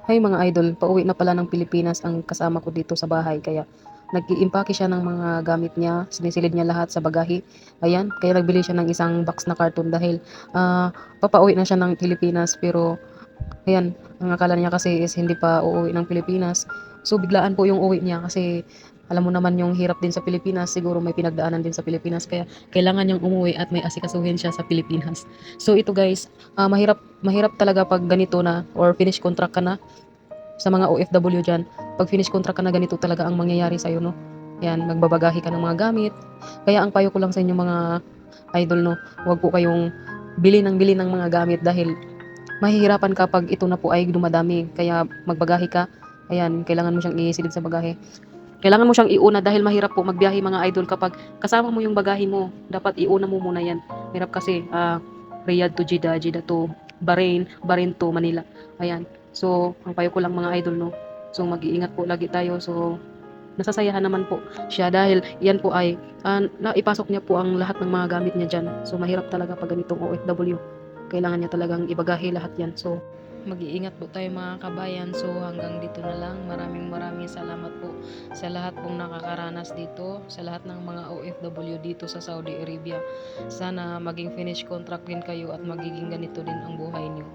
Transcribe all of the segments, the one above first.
Hay mga idol, pauwi na pala ng Pilipinas ang kasama ko dito sa bahay kaya nag-iimpake siya ng mga gamit niya, sinisilid niya lahat sa bagahe. Ayan, kaya nagbili siya ng isang box na karton dahil papauwi na siya ng Pilipinas pero ayan, ang akala niya kasi is hindi pa uuwi ng Pilipinas. So biglaan po yung uwi niya kasi alam mo naman yung hirap din sa Pilipinas, siguro may pinagdaanan din sa Pilipinas kaya kailangan niyang umuwi at may asikasuhin siya sa Pilipinas. So ito guys, mahirap mahirap talaga pag ganito na or finish contract ka na sa mga OFW dyan. Pag finish contract ka na ganito talaga ang mangyayari sa'yo, no? Yan, magbabagahe ka ng mga gamit. Kaya ang payo ko lang sa inyo mga idol, no? Huwag po kayong bili ng mga gamit dahil mahihirapan ka pag ito na po ay dumadami. Kaya magbagahe ka. Ayan, kailangan mo siyang isilid sa bagahe. Kailangan mo siyang iuna dahil mahirap po magbiyahe mga idol kapag kasama mo yung bagahe mo. Dapat iuna mo muna yan. Mahirap kasi Riyadh to Jeddah, Jeddah to Bahrain, Bahrain to Manila. Ayan. So, ang payo ko lang mga idol, no? So, mag-iingat po lagi tayo. So, nasasayahan naman po siya dahil yan po ay naipasok niya po ang lahat ng mga gamit niya dyan. So, mahirap talaga pag ganitong OFW. Kailangan niya talagang ibagahe lahat yan. So, mag-iingat po tayo mga kabayan. So hanggang dito na lang. Maraming salamat po sa lahat pong nakakaranas dito, sa lahat ng mga OFW dito sa Saudi Arabia. Sana maging finish contract din kayo at magiging ganito din ang buhay niyo.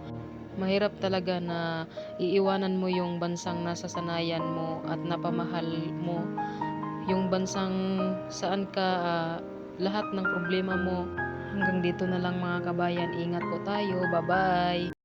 Mahirap talaga na iiwanan mo yung bansang nasasanayan mo at napamahal mo, yung bansang saan ka lahat ng problema mo. Hanggang dito na lang mga kabayan. Ingat po tayo. Bye-bye.